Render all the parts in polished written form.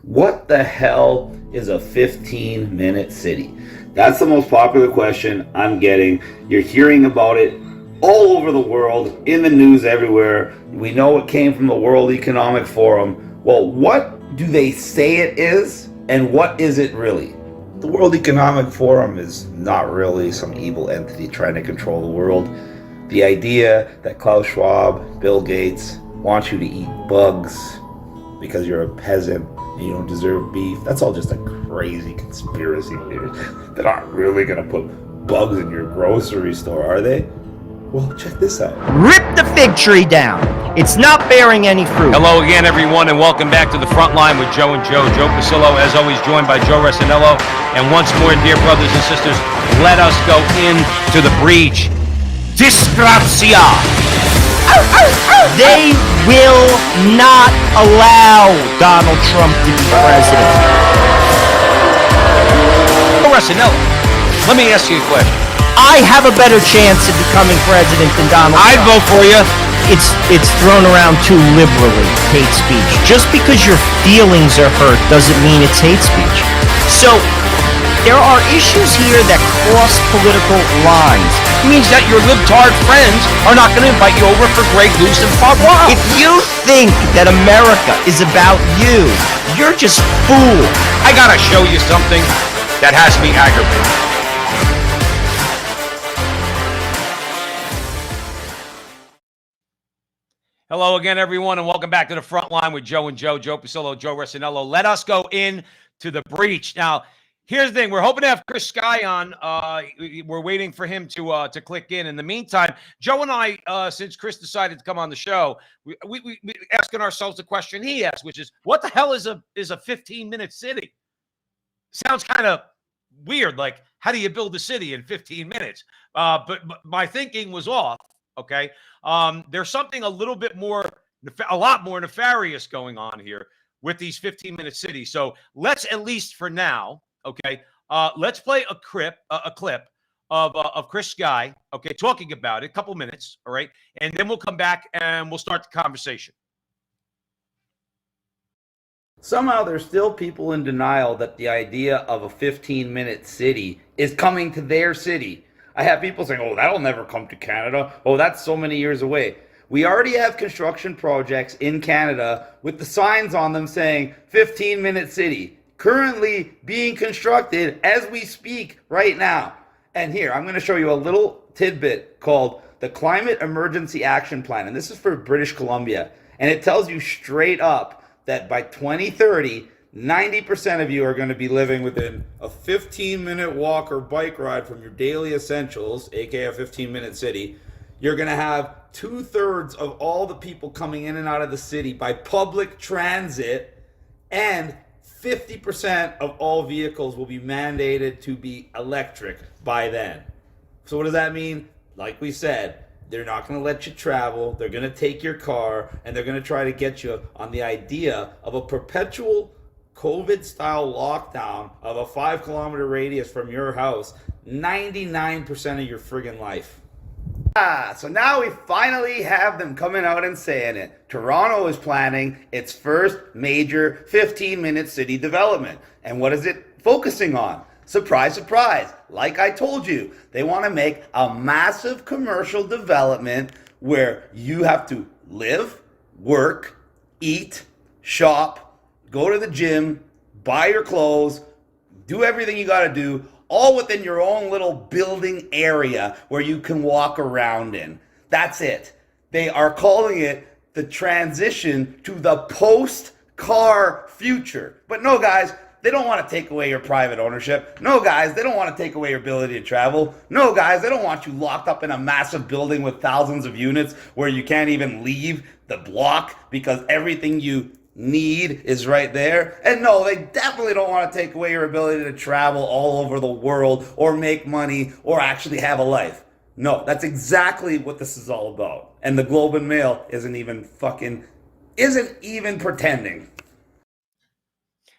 What the hell is a 15-minute city? That's the most popular question I'm getting. You're hearing about it all over the world, in the news everywhere. We know it came from the World Economic Forum. Well, what do they say it is, and what is it really? The World Economic Forum is not really some evil entity trying to control the world. The idea that Klaus Schwab, Bill Gates want you to eat bugs because you're a peasant and you don't deserve beef, that's all just a crazy conspiracy theory. They're not really going to put bugs in your grocery store, are they? Well, check this out. Rip the fig tree down. It's not bearing any fruit. Hello again, everyone, and welcome back to the Frontline with Joe and Joe. Joe Pasillo, as always, joined by Joe Resinello. And once more, dear brothers and sisters, let us go into the breach. Disgrazia. They will not allow Donald Trump to be president. Joe Resinello, let me ask you a question. I have a better chance of becoming president than Donald Trump. I'd vote for you. It's thrown around too liberally, hate speech. Just because your feelings are hurt doesn't mean it's hate speech. So, there are issues here that cross political lines. It means that your libtard friends are not going to invite you over for Grey Goose and Bob Wow. If you think that America is about you, you're just fooled. I got to show you something that has me aggravated. Hello again, everyone, and welcome back to the Frontline with Joe and Joe. Joe Pasillo, Joe Resinello. Let us go into the breach. Now, here's the thing. We're hoping to have Chris Sky on. We're waiting for him to click in. In the meantime, Joe and I, since Chris decided to come on the show, we asking ourselves the question he asked, which is, what the hell is a 15-minute city? Sounds kind of weird. Like, how do you build a city in 15 minutes? But my thinking was off. Okay. There's something a lot more nefarious going on here with these 15-minute cities. So let's, at least for now, okay, let's play a clip of Chris Sky, okay, talking about it, a couple minutes, all right, and then we'll come back and we'll start the conversation. Somehow there's still people in denial that the idea of a 15-minute city is coming to their city. I have people saying, oh, that'll never come to Canada. Oh, that's so many years away. We already have construction projects in Canada with the signs on them saying 15-minute city, currently being constructed as we speak right now. And here, I'm going to show you a little tidbit called the Climate Emergency Action Plan. And this is for British Columbia. And it tells you straight up that by 2030, 90% of you are going to be living within a 15-minute walk or bike ride from your daily essentials, aka a 15-minute city. You're going to have 2/3 of all the people coming in and out of the city by public transit, and 50% of all vehicles will be mandated to be electric by then. So what does that mean? Like we said, they're not going to let you travel. They're going to take your car, and they're going to try to get you on the idea of a perpetual COVID-style lockdown of a 5-kilometer radius from your house, 99% of your friggin' life. So now we finally have them coming out and saying it. Toronto is planning its first major 15-minute city development. And what is it focusing on? Surprise, surprise. Like I told you, they want to make a massive commercial development where you have to live, work, eat, shop, go to the gym, buy your clothes, do everything you got to do, all within your own little building area where you can walk around in. That's it. They are calling it the transition to the post-car future. But no, guys, they don't want to take away your private ownership. No, guys, they don't want to take away your ability to travel. No, guys, they don't want you locked up in a massive building with thousands of units where you can't even leave the block because everything you need is right there. And no, they definitely don't want to take away your ability to travel all over the world or make money or actually have a life. No, that's exactly what this is all about. And the Globe and Mail isn't even pretending.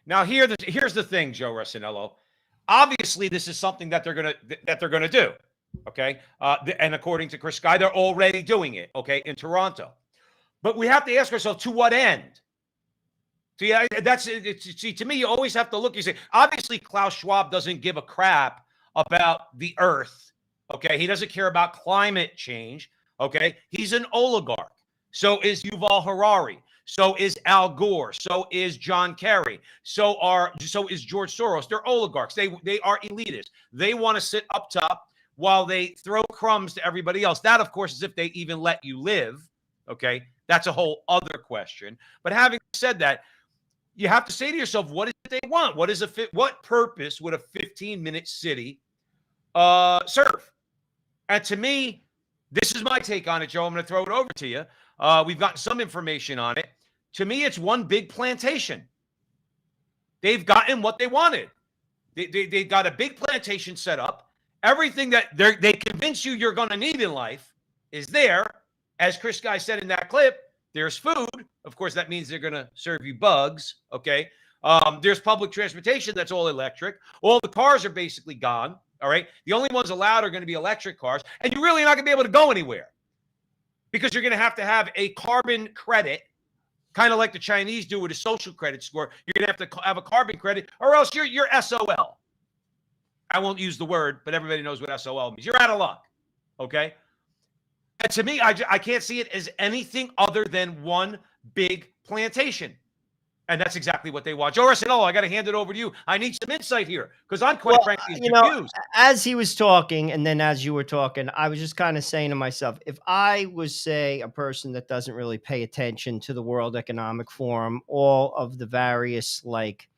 Now here's the thing, Joe Resinello. Obviously, this is something that they're gonna do. Okay, and according to Chris Sky, they're already doing it. Okay, in Toronto, but we have to ask ourselves, to what end? See, see, to me, you always have to look. You say, obviously, Klaus Schwab doesn't give a crap about the earth. Okay. He doesn't care about climate change. Okay. He's an oligarch. So is Yuval Harari. So is Al Gore. So is John Kerry. So is George Soros. They're oligarchs. They are elitists. They want to sit up top while they throw crumbs to everybody else. That, of course, is if they even let you live. Okay. That's a whole other question. But having said that, you have to say to yourself, what is it they want? What purpose would a 15-minute city serve? And to me, this is my take on it, Joe. I'm going to throw it over to you. We've gotten some information on it. To me, it's one big plantation. They've gotten what they wanted. They got a big plantation set up. Everything that they convince you you're going to need in life is there. As Chris Guy said in that clip, there's food. Of course, that means they're going to serve you bugs. Okay. There's public transportation that's all electric. All the cars are basically gone. All right. The only ones allowed are going to be electric cars. And you're really not going to be able to go anywhere because you're going to have a carbon credit, kind of like the Chinese do with a social credit score. You're going to have a carbon credit, or else you're SOL. I won't use the word, but everybody knows what SOL means. You're out of luck. Okay. And to me, I can't see it as anything other than one big plantation. And that's exactly what they want. Joe Arsenello, I got to hand it over to you. I need some insight here because I'm quite frankly confused. As he was talking and then as you were talking, I was just kind of saying to myself, if I was, say, a person that doesn't really pay attention to the World Economic Forum, all of the various like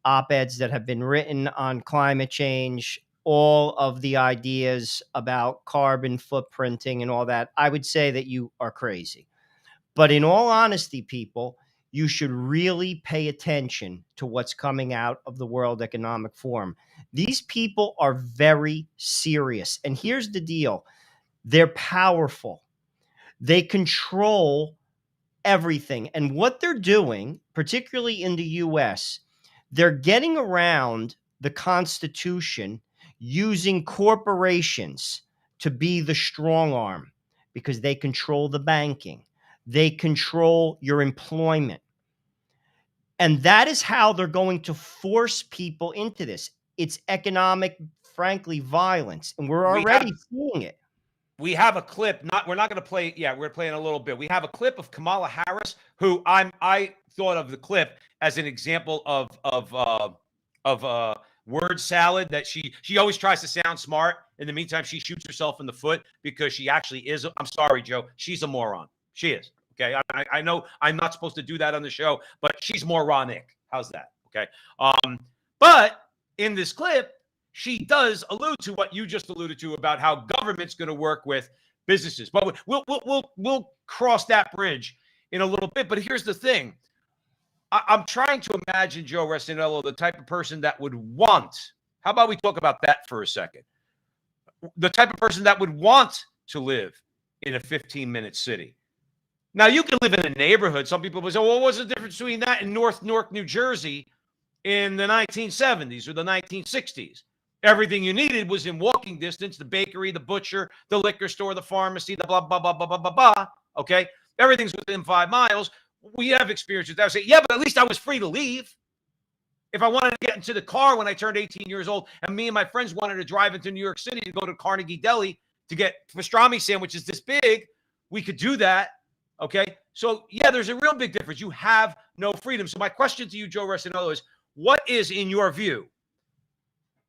op-eds that have been written on climate change, all of the ideas about carbon footprinting and all that, I would say that you are crazy. But in all honesty, people, you should really pay attention to what's coming out of the World Economic Forum. These people are very serious. And here's the deal. They're powerful. They control everything. And what they're doing, particularly in the US, they're getting around the Constitution using corporations to be the strong arm because they control the banking. They control your employment. And that is how they're going to force people into this. It's economic, frankly, violence. And we're already seeing it. We have a clip. We're not going to play. Yeah, we're playing a little bit. We have a clip of Kamala Harris, who I thought of the clip as an example of word salad, that she always tries to sound smart. In the meantime, she shoots herself in the foot because she actually is. I'm sorry, Joe. She's a moron. She is. Okay. I know I'm not supposed to do that on the show, but she's moronic. How's that? Okay. But in this clip, she does allude to what you just alluded to about how government's going to work with businesses. But we'll cross that bridge in a little bit. But here's the thing. I'm trying to imagine, Joe Resinello, the type of person that would want. How about we talk about that for a second? The type of person that would want to live in a 15-minute city. Now, you can live in a neighborhood. Some people will say, well, what was the difference between that and North Newark, New Jersey in the 1970s or the 1960s? Everything you needed was in walking distance: the bakery, the butcher, the liquor store, the pharmacy, the blah, blah, blah, blah, blah, blah, blah. Okay? Everything's within 5 miles. We have experience with that. I say, yeah, but at least I was free to leave. If I wanted to get into the car when I turned 18 years old and me and my friends wanted to drive into New York City to go to Carnegie Deli to get pastrami sandwiches this big, we could do that. Okay? So, yeah, there's a real big difference. You have no freedom. So my question to you, Joe Resinello, is what is, in your view,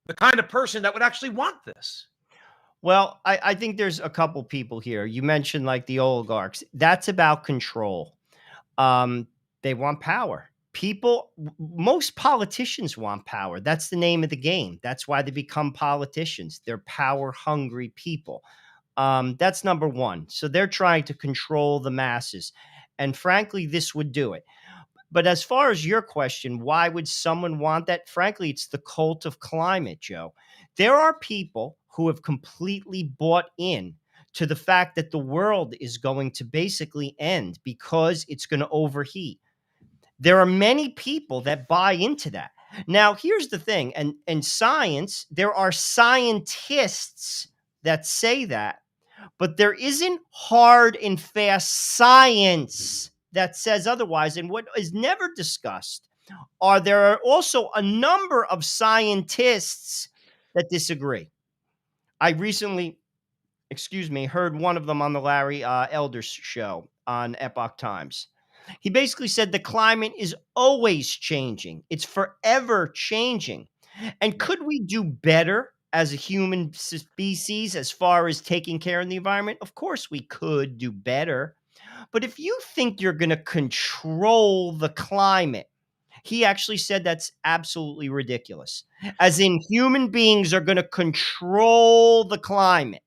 the kind of person that would actually want this? Well, I think there's a couple people here. You mentioned like the oligarchs. That's about control. They want power. Most politicians want power. That's the name of the game. That's why they become politicians. They're power hungry people. That's number one. So they're trying to control the masses. And frankly, this would do it. But as far as your question, why would someone want that? Frankly, it's the cult of climate, Joe. There are people who have completely bought in to the fact that the world is going to basically end because it's going to overheat. There are many people that buy into that. Now, here's the thing. And in science, there are scientists that say that, but there isn't hard and fast science that says otherwise. And what is never discussed there are also a number of scientists that disagree. I recently, heard one of them on the Larry Elders show on Epoch Times. He basically said the climate is always changing. It's forever changing. And could we do better as a human species as far as taking care of the environment? Of course, we could do better. But if you think you're going to control the climate, he actually said that's absolutely ridiculous. As in, human beings are going to control the climate.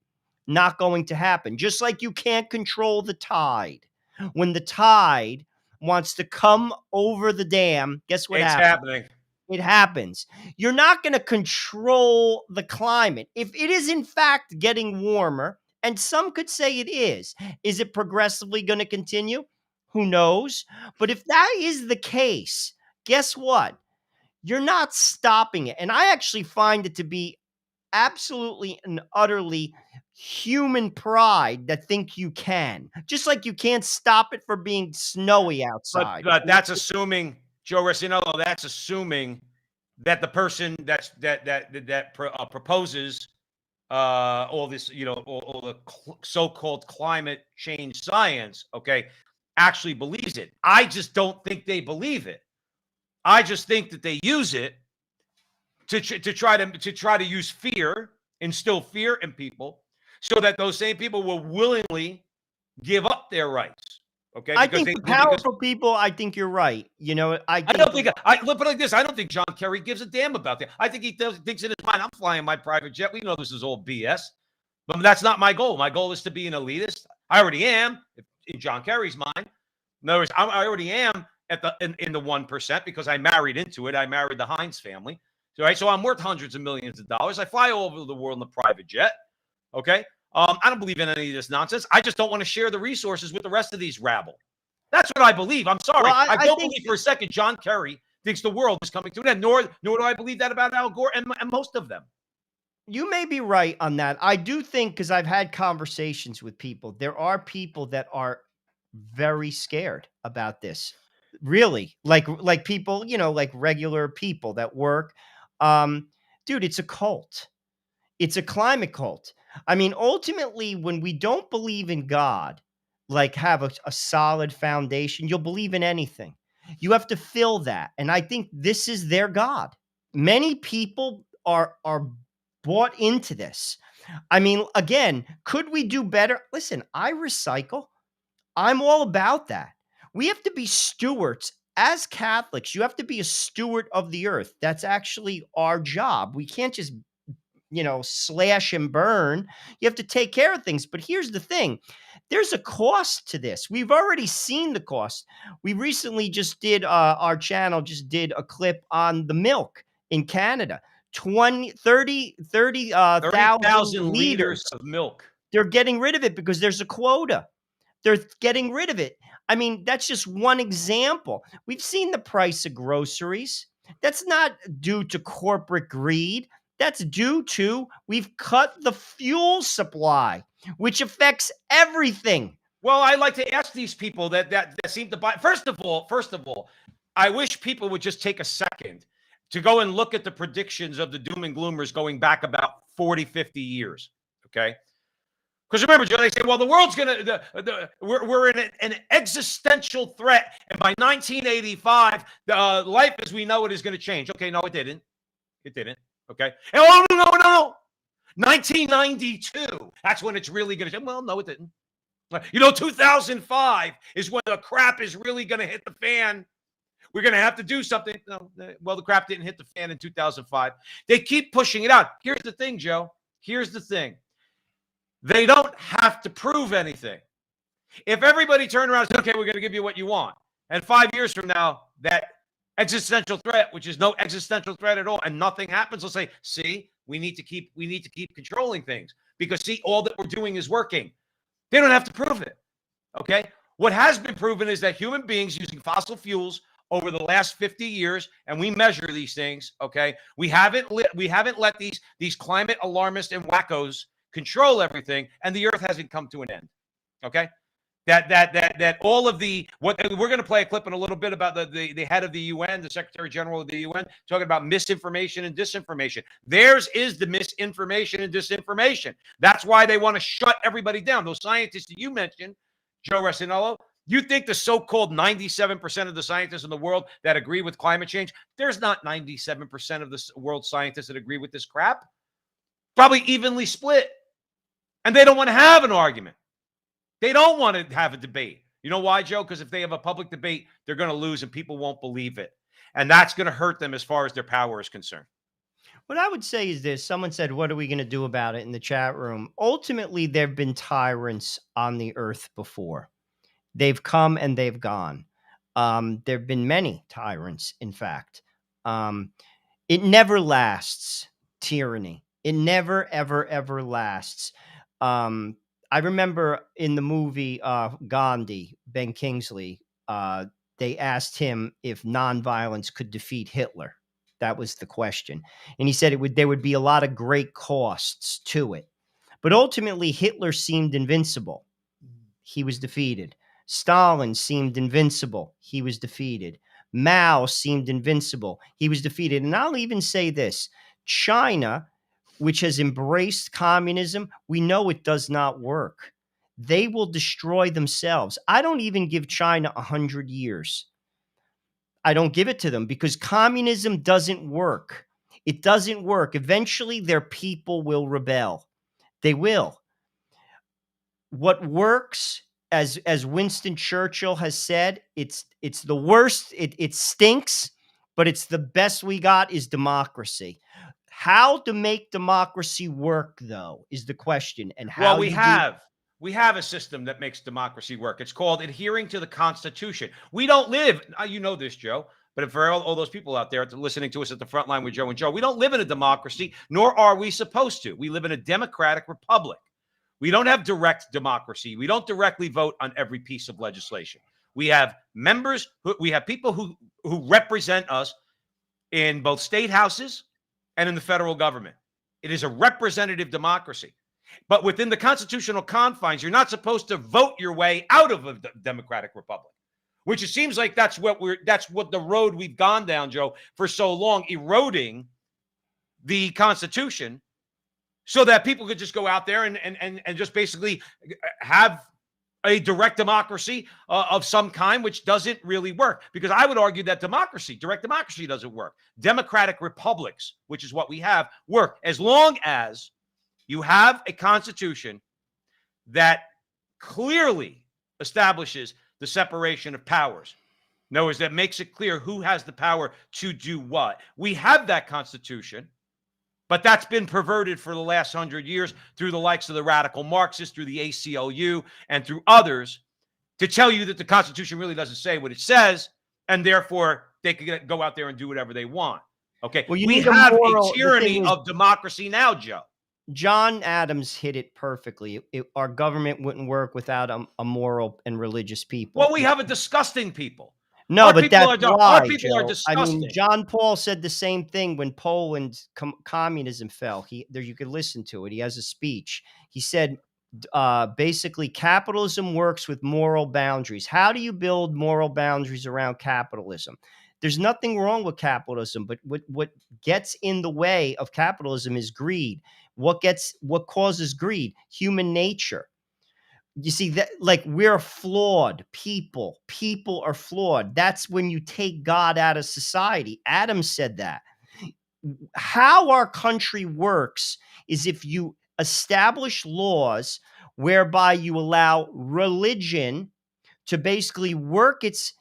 Not going to happen. Just like you can't control the tide. When the tide wants to come over the dam, guess what It's happens? happening. It happens. You're not going to control the climate. If it is in fact getting warmer, and some could say it is it progressively going to continue? Who knows? But if that is the case, guess what? You're not stopping it. And I actually find it to be absolutely and utterly human pride that think you can. Just like you can't stop it from being snowy outside. But that's assuming, Joe Rossinello, that's assuming that the person proposes all this, all the so-called climate change science, okay, actually believes it. I just don't think they believe it. I just think that they use it to try to use fear, instill fear in people, so that those same people will willingly give up their rights. Okay, I think the powerful people. I think you're right. I don't think put it like this. I don't think John Kerry gives a damn about that. I think he thinks in his mind, I'm flying my private jet. We know this is all BS, but that's not my goal. My goal is to be an elitist. I already am in John Kerry's mind. In other words, I already am in the 1% because I married into it. I married the Heinz family. Right, so I'm worth hundreds of millions of dollars. I fly all over the world in a private jet. Okay, I don't believe in any of this nonsense. I just don't want to share the resources with the rest of these rabble. That's what I believe. I'm sorry. Well, I don't believe for a second John Kerry thinks the world is coming to an end. Nor do I believe that about Al Gore and most of them. You may be right on that. I do think, because I've had conversations with people, there are people that are very scared about this. Really, like people, like regular people that work. Dude, it's a cult. It's a climate cult. I mean, ultimately, when we don't believe in God, like have a solid foundation, you'll believe in anything. You have to fill that. And I think this is their God. Many people are bought into this. I mean, again, could we do better? Listen, I recycle. I'm all about that. We have to be stewards. As Catholics, you have to be a steward of the earth. That's actually our job. We can't just, slash and burn. You have to take care of things. But here's the thing. There's a cost to this. We've already seen the cost. We recently just did, our channel just did a clip on the milk in Canada. 30,000 liters of milk. They're getting rid of it because there's a quota. They're getting rid of it. I mean, that's just one example. We've seen the price of groceries. That's not due to corporate greed. That's due to we've cut the fuel supply, which affects everything. Well, I like to ask these people that seem to buy. First of all, I wish people would just take a second to go and look at the predictions of the doom and gloomers going back about 40, 50 years. Okay. Because remember, Joe, they say, well, the world's going to, we're in an existential threat. And by 1985, life as we know it is going to change. Okay, no, it didn't. It didn't. Okay. And, oh, no. 1992, that's when it's really going to change. Well, no, it didn't. 2005 is when the crap is really going to hit the fan. We're going to have to do something. No, well, the crap didn't hit the fan in 2005. They keep pushing it out. Here's the thing, Joe. Here's the thing. They don't have to prove anything. If everybody turned around and said, okay, we're going to give you what you want, and 5 years from now, that existential threat, which is no existential threat at all, and nothing happens, they'll say, see, we need to keep controlling things because, see, all that we're doing is working. They don't have to prove it, okay? What has been proven is that human beings using fossil fuels over the last 50 years, and we measure these things, okay? We haven't let these climate alarmists and wackos control everything, and the earth hasn't come to an end. Okay? that all of what we're going to play a clip in a little bit about the head of the UN, the Secretary General of the UN, talking about misinformation and disinformation. Theirs is the misinformation and disinformation. That's why they want to shut everybody down. Those scientists that you mentioned, Joe Resinello, you think the so-called 97% of the scientists in the world that agree with climate change, there's not 97% of the world scientists that agree with this crap. Probably evenly split. And they don't want to have an argument. They don't want to have a debate. You know why, Joe? Because if they have a public debate, they're going to lose and people won't believe it. And that's going to hurt them as far as their power is concerned. What I would say is this. Someone said, what are we going to do about it in the chat room? Ultimately, there have been tyrants on the earth before. They've come and they've gone. There have been many tyrants, in fact. It never lasts, tyranny. It never, ever, ever lasts. I remember in the movie Gandhi, Ben Kingsley, they asked him if nonviolence could defeat Hitler. That was the question. And he said there would be a lot of great costs to it. But ultimately, Hitler seemed invincible. He was defeated. Stalin seemed invincible. He was defeated. Mao seemed invincible. He was defeated. And I'll even say this. China, which has embraced communism, we know it does not work. They will destroy themselves. I don't even give China 100 years. I don't give it to them because communism doesn't work. It doesn't work. Eventually, their people will rebel. They will. What works, as Winston Churchill has said, it's the worst. It stinks, but it's the best we got is democracy. How to make democracy work, though, is the question. And how we have a system that makes democracy work. It's called adhering to the Constitution. We don't live, you know this, Joe, but for all those people out there listening to us at the front line with Joe and Joe, we don't live in a democracy, nor are we supposed to. We live in a democratic republic. We don't have direct democracy. We don't directly vote on every piece of legislation. We have members, we have people who represent us in both state houses and in the federal government. It is a representative democracy. But within the constitutional confines, you're not supposed to vote your way out of a democratic republic, which it seems like that's what the road we've gone down, Joe, for so long, eroding the Constitution so that people could just go out there and just basically have a direct democracy of some kind, which doesn't really work. Because I would argue that direct democracy doesn't work. Democratic republics, which is what we have, work as long as you have a constitution that clearly establishes the separation of powers. In other words, that makes it clear who has the power to do what. We have that constitution, but that's been perverted for the last 100 years through the likes of the radical Marxists, through the ACLU, and through others to tell you that the Constitution really doesn't say what it says, and therefore they can go out there and do whatever they want. Okay, well, we have a tyranny of democracy now, Joe. John Adams hit it perfectly. Our government wouldn't work without a moral and religious people. Well, we have a disgusting people. No, but that's why, our people are disgusting. I mean, John Paul said the same thing when Poland's communism fell. You could listen to it. He has a speech. He said, basically, capitalism works with moral boundaries. How do you build moral boundaries around capitalism? There's nothing wrong with capitalism, but what gets in the way of capitalism is greed. What causes greed? Human nature. You see that, like, we're flawed people. People are flawed. That's when you take God out of society. Adam said that. How our country works is if you establish laws whereby you allow religion to basically work its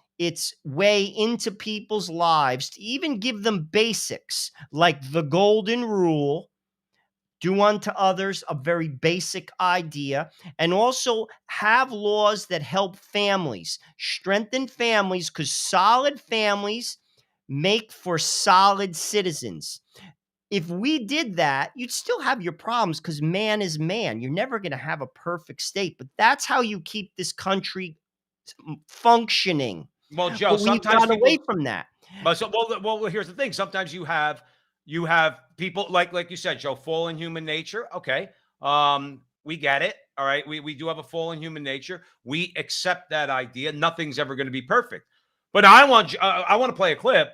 way into people's lives, to even give them basics like the golden rule. Do unto others, a very basic idea, and also have laws that help families, strengthen families, because solid families make for solid citizens. If we did that, you'd still have your problems because man is man. You're never going to have a perfect state, but that's how you keep this country functioning. Well, Joe, we've gone away from that. Well, here's the thing. Sometimes you have people like you said, Joe, fallen human nature. Okay. We get it. All right. We do have a fallen human nature. We accept that idea. Nothing's ever going to be perfect. But I want to play a clip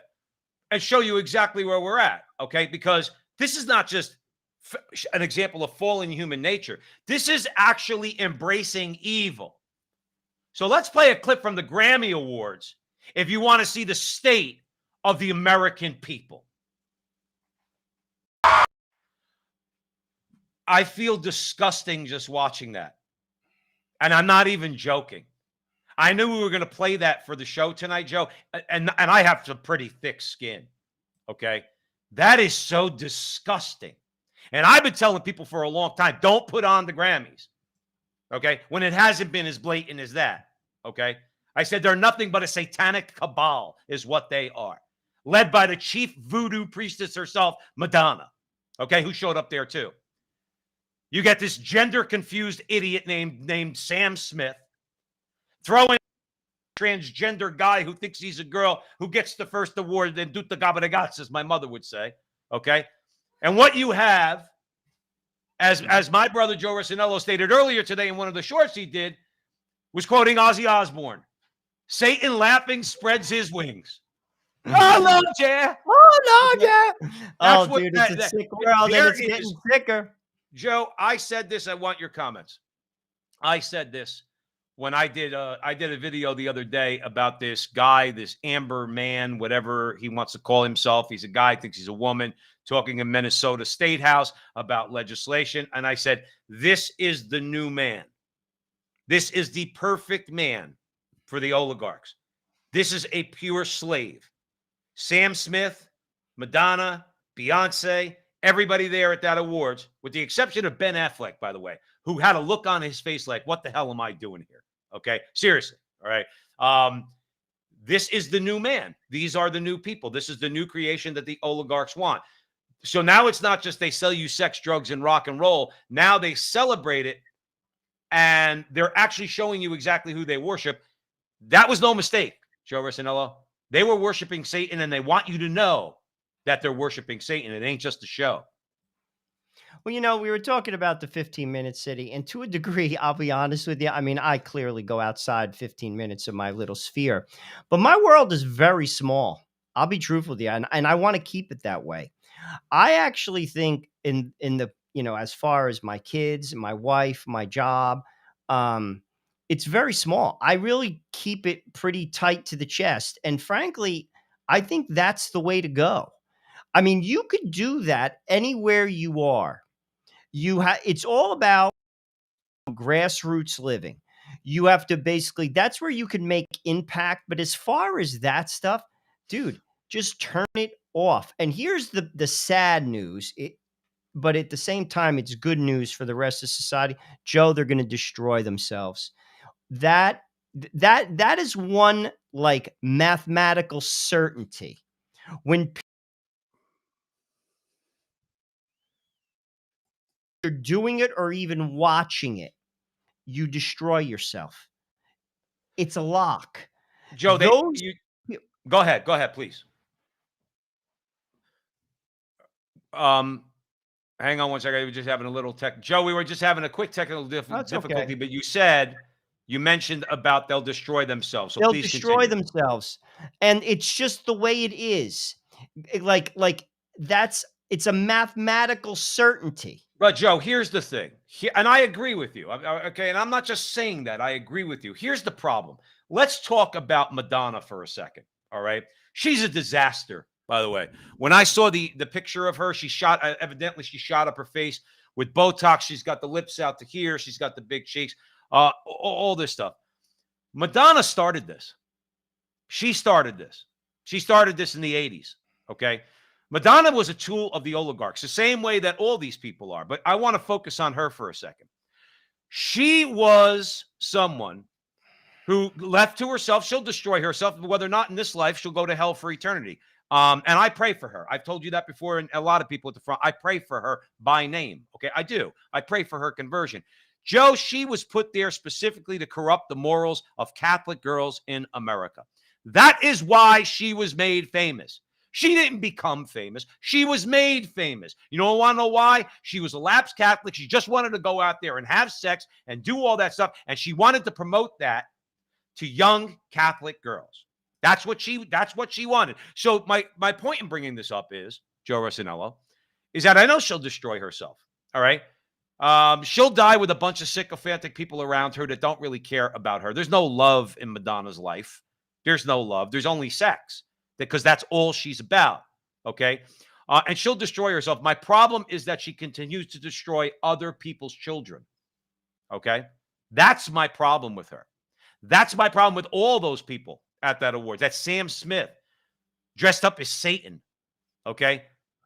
and show you exactly where we're at. Okay. Because this is not just an example of fallen human nature. This is actually embracing evil. So let's play a clip from the Grammy Awards if you want to see the state of the American people. I feel disgusting just watching that. And I'm not even joking. I knew we were going to play that for the show tonight, Joe. And I have some pretty thick skin. Okay. That is so disgusting. And I've been telling people for a long time, don't put on the Grammys. Okay. When it hasn't been as blatant as that. Okay. I said they're nothing but a satanic cabal is what they are. Led by the chief voodoo priestess herself, Madonna. Okay. Who showed up there too. You get this gender-confused idiot named Sam Smith throwing a transgender guy who thinks he's a girl who gets the first award, then Duta Gabadagas, as my mother would say, okay? And what you have, as my brother Joe Rossinello stated earlier today in one of the shorts he did, was quoting Ozzy Osbourne. Satan laughing spreads his wings. Oh, no, Jay. Oh, no, yeah. Oh, what, dude, it's a sick world, and it's getting sicker. Joe, I said this. I want your comments. I said this when I did a video the other day about this guy, this Amber man, whatever he wants to call himself. He's a guy, thinks he's a woman, talking in Minnesota State House about legislation. And I said, this is the new man. This is the perfect man for the oligarchs. This is a pure slave. Sam Smith, Madonna, Beyonce, everybody there at that awards, with the exception of Ben Affleck, by the way, who had a look on his face like, what the hell am I doing here? Okay. Seriously. All right. This is the new man. These are the new people. This is the new creation that the oligarchs want. So now it's not just they sell you sex, drugs, and rock and roll. Now they celebrate it and they're actually showing you exactly who they worship. That was no mistake, Joe Rossinello. They were worshiping Satan and they want you to know that they're worshiping Satan. It ain't just a show. Well, we were talking about the 15-minute city, and to a degree, I'll be honest with you. I mean, I clearly go outside 15 minutes of my little sphere, but my world is very small. I'll be truthful with you, and I want to keep it that way. I actually think in the, as far as my kids, my wife, my job, it's very small. I really keep it pretty tight to the chest. And frankly, I think that's the way to go. I mean, you could do that anywhere you are. It's all about grassroots living. You have to basically, that's where you can make impact. But as far as that stuff, dude, just turn it off. And here's the sad news. But at the same time, it's good news for the rest of society. Joe, they're going to destroy themselves. That is one like mathematical certainty. When you're doing it or even watching it, you destroy yourself. It's a lock. Joe, go ahead, please. Hang on one second. We were just having a little Joe, we were just having a quick technical difficulty, okay. But you mentioned about they'll destroy themselves. So they'll please destroy continue. themselves. And it's just the way it is. It's a mathematical certainty. But Joe, here's the thing. And I agree with you. Okay. And I'm not just saying that. I agree with you. Here's the problem. Let's talk about Madonna for a second. All right. She's a disaster, by the way. When I saw the picture of her, evidently she shot up her face with Botox. She's got the lips out to here. She's got the big cheeks, all this stuff. Madonna started this. She started this. She started this in the 80s. Okay. Madonna was a tool of the oligarchs, the same way that all these people are. But I want to focus on her for a second. She was someone who, left to herself, she'll destroy herself. Whether or not in this life, she'll go to hell for eternity. And I pray for her. I've told you that before, and a lot of people at the front. I pray for her by name. Okay, I do. I pray for her conversion. Joe, she was put there specifically to corrupt the morals of Catholic girls in America. That is why she was made famous. She didn't become famous. She was made famous. You don't want to know why? She was a lapsed Catholic. She just wanted to go out there and have sex and do all that stuff. And she wanted to promote that to young Catholic girls. That's what she wanted. So my point in bringing this up is, Joe Rossinello, is that I know she'll destroy herself. All right. She'll die with a bunch of sycophantic people around her that don't really care about her. There's no love in Madonna's life. There's no love. There's only sex, because that's all she's about. Okay. And she'll destroy herself. My problem is that she continues to destroy other people's children. Okay. That's my problem with her. That's my problem with all those people at that awards. That's Sam Smith dressed up as Satan. Okay.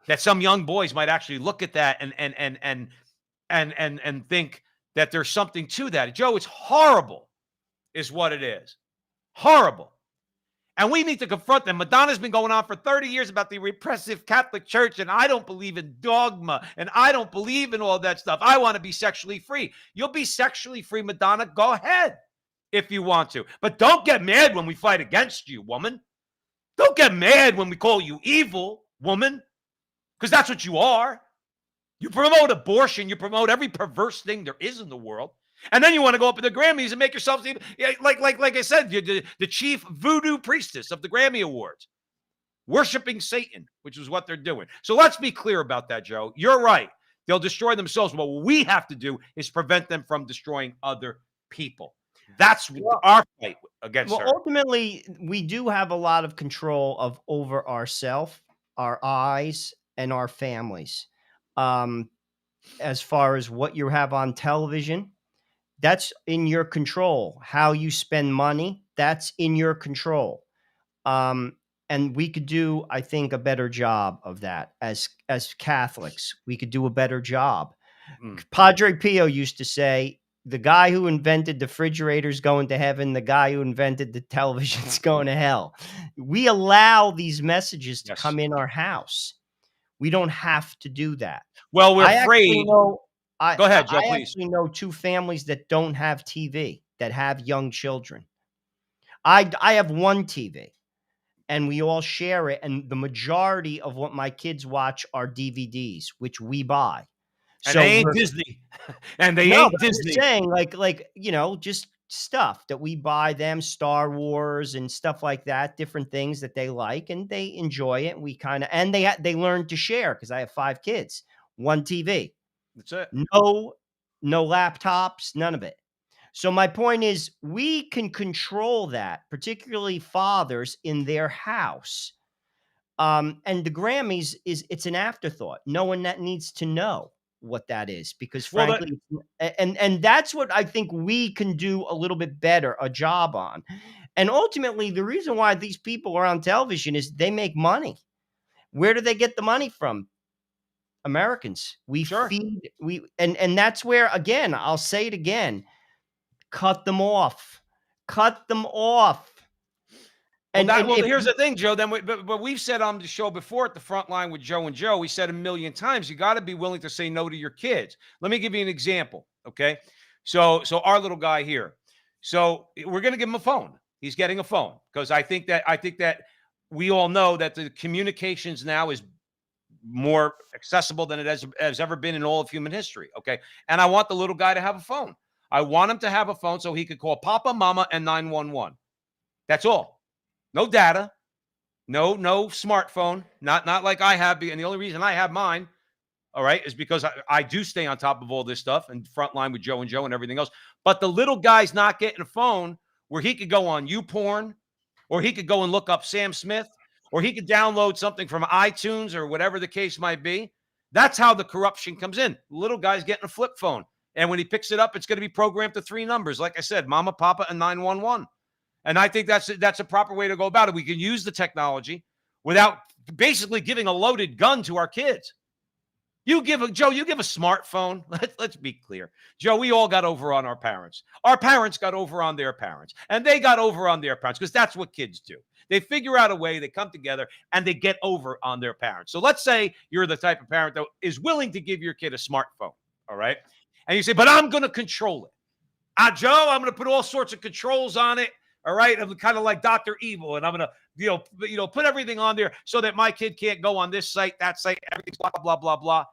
That some young boys might actually look at that and think that there's something to that. Joe, it's horrible, is what it is. Horrible. And we need to confront them. Madonna's been going on for 30 years about the repressive Catholic Church, and I don't believe in dogma, and I don't believe in all that stuff. I want to be sexually free. You'll be sexually free, Madonna. Go ahead if you want to. But don't get mad when we fight against you, woman. Don't get mad when we call you evil, woman, because that's what you are. You promote abortion. You promote every perverse thing there is in the world. And then you want to go up in the Grammys and make yourself like I said, the chief voodoo priestess of the Grammy Awards, worshiping Satan, which is what they're doing. So let's be clear about that, Joe. You're right. They'll destroy themselves. But what we have to do is prevent them from destroying other people. That's our fight against her. Ultimately, we do have a lot of control over ourselves, our eyes, and our families. As far as what you have on television, that's in your control. How you spend money, that's in your control. And we could do, I think, a better job of that as Catholics. We could do a better job. Padre Pio used to say, the guy who invented the refrigerator's going to heaven, the guy who invented the television's going to hell. We allow these messages to come in our house. We don't have to do that. Well, we're afraid. Go ahead, Joe, please. I actually know 2 families that don't have TV, that have young children. I have 1 TV, and we all share it. And the majority of what my kids watch are DVDs, which we buy. And they ain't Disney. And they ain't Disney. I'm saying, like, just stuff that we buy them, Star Wars and stuff like that, different things that they like, and they enjoy it. And they learn to share, because I have 5 kids, 1 TV. That's it. No laptops, none of it. So my point is, we can control that, particularly fathers in their house. And the Grammys it's an afterthought. No one that needs to know what that is, because frankly, and that's what I think we can do a little bit better a job on. And ultimately, the reason why these people are on television is they make money. Where do they get the money from? Americans. And that's where, again, I'll say it again, cut them off. And here's the thing, Joe. But we've said on the show before at the Frontline with Joe and Joe, we said a million times, you got to be willing to say no to your kids. Let me give you an example. Okay. So our little guy here. So we're going to give him a phone. He's getting a phone, because I think that we all know that the communications now is more accessible than it has ever been in all of human history. Okay. And I want the little guy to have a phone. I want him to have a phone so he could call Papa, Mama, and 911. That's all. No data, no smartphone, not like I have. And the only reason I have mine, all right, is because I do stay on top of all this stuff and Frontline with Joe and Joe and everything else. But the little guy's not getting a phone where he could go on YouPorn, or he could go and look up Sam Smith, or he could download something from iTunes or whatever the case might be. That's how the corruption comes in. The little guy's getting a flip phone. And when he picks it up, it's going to be programmed to 3 numbers. Like I said, Mama, Papa, and 911. And I think that's a proper way to go about it. We can use the technology without basically giving a loaded gun to our kids. You give a smartphone. Let's be clear. Joe, we all got over on our parents. Our parents got over on their parents. And they got over on their parents, because that's what kids do. They figure out a way, they come together, and they get over on their parents. So let's say you're the type of parent that is willing to give your kid a smartphone, all right? And you say, but I'm going to control it. Joe, I'm going to put all sorts of controls on it. All right, I'm kind of like Dr. Evil, and I'm gonna, put everything on there so that my kid can't go on this site, that site, everything's blah blah blah blah.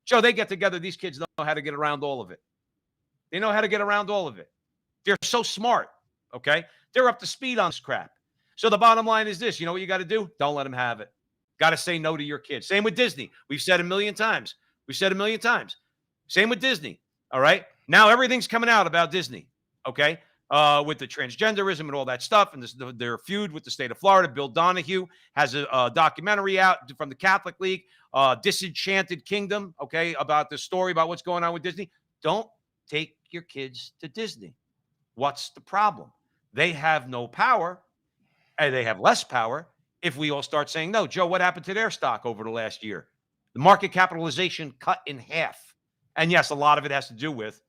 Joe, they get together. These kids know how to get around all of it. They know how to get around all of it. They're so smart. Okay, they're up to speed on this crap. So the bottom line is this: you know what you got to do? Don't let them have it. Got to say no to your kids. Same with Disney. We've said a million times. Same with Disney. All right. Now everything's coming out about Disney. Okay. With the transgenderism and all that stuff, and their feud with the state of Florida. Bill Donahue has a documentary out from the Catholic League, Disenchanted Kingdom, okay, about the story about what's going on with Disney. Don't take your kids to Disney. What's the problem? They have no power, and they have less power if we all start saying no. Joe, what happened to their stock over the last year? The market capitalization cut in half. And yes, a lot of it has to do with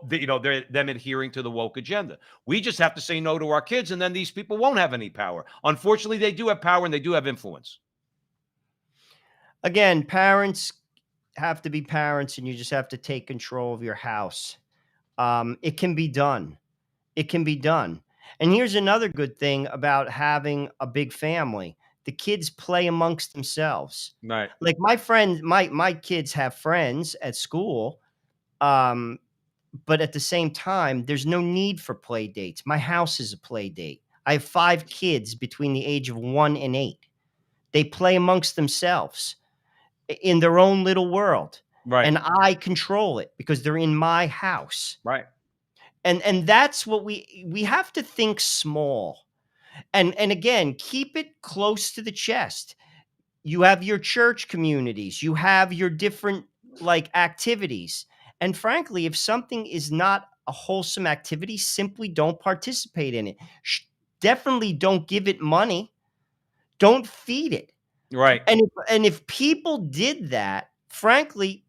them adhering to the woke agenda. We just have to say no to our kids, and then these people won't have any power. Unfortunately, they do have power and they do have influence. Again, parents have to be parents, and you just have to take control of your house. It can be done. It can be done. And here's another good thing about having a big family. The kids play amongst themselves. Right. Like my friends, my kids have friends at school. But at the same time, there's no need for play dates. My house is a play date. I have 5 kids between the age of 1 and 8. They play amongst themselves in their own little world. Right. And I control it because they're in my house. Right. And that's what we have to think small. And again, keep it close to the chest. You have your church communities, you have your different activities. And frankly, if something is not a wholesome activity, simply don't participate in it. Definitely don't give it money. Don't feed it. Right. And if people did that, frankly,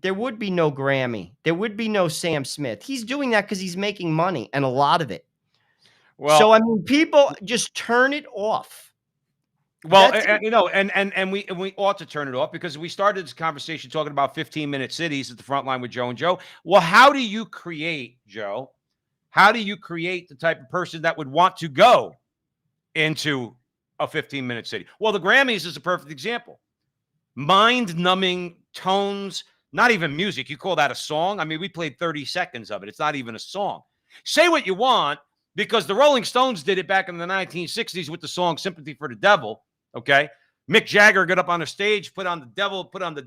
there would be no Grammy. There would be no Sam Smith. He's doing that because he's making money, and a lot of it. Well, so I mean, people just turn it off. Well, and we ought to turn it off because we started this conversation talking about 15-minute cities at the front line with Joe and Joe. Well, how do you create, Joe? How do you create the type of person that would want to go into a 15-minute city? Well, the Grammys is a perfect example. Mind-numbing tones, not even music. You call that a song? I mean, we played 30 seconds of it. It's not even a song. Say what you want, because the Rolling Stones did it back in the 1960s with the song Sympathy for the Devil. Okay. Mick Jagger got up on the stage, put on the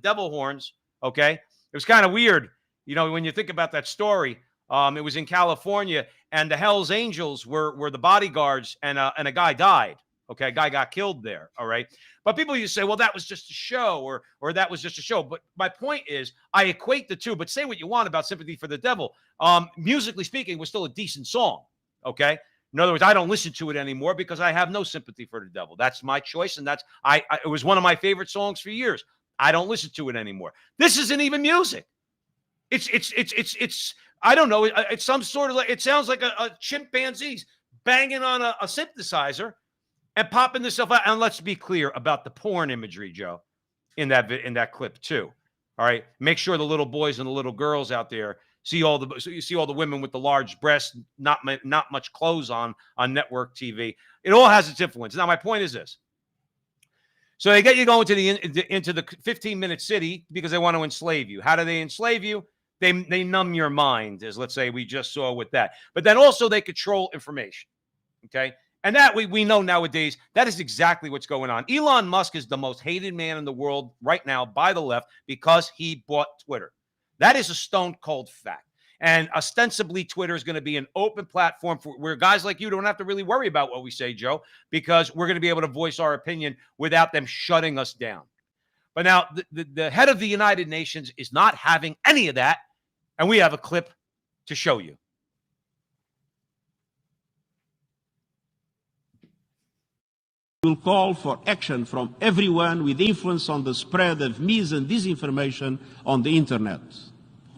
devil horns. Okay. It was kind of weird. When you think about that story, it was in California, and the Hells Angels were the bodyguards, and a guy died. Okay. A guy got killed there. All right. But people used to say, well, that was just a show, or that was just a show. But my point is, I equate the two, but say what you want about Sympathy for the Devil. Musically speaking, it was still a decent song. Okay. In other words, I don't listen to it anymore because I have no sympathy for the devil. That's my choice. And it was one of my favorite songs for years. I don't listen to it anymore. This isn't even music. It's I don't know. It's some sort of it sounds like a chimpanzee's banging on a synthesizer and popping this stuff out. And let's be clear about the porn imagery, Joe, in that clip too. All right. Make sure the little boys and the little girls out there see all the women with the large breasts, not much clothes on network TV. It all has its influence. Now, my point is this. So they get you going into the 15-minute city because they want to enslave you. How do they enslave you? They numb your mind, as let's say we just saw with that. But then also they control information. Okay? And that we know nowadays, that is exactly what's going on. Elon Musk is the most hated man in the world right now by the left because he bought Twitter. That is a stone cold fact. And ostensibly, Twitter is going to be an open platform where guys like you don't have to really worry about what we say, Joe, because we're going to be able to voice our opinion without them shutting us down. But now the head of the United Nations is not having any of that. And we have a clip to show you. Will call for action from everyone with influence on the spread of mis and disinformation on the internet.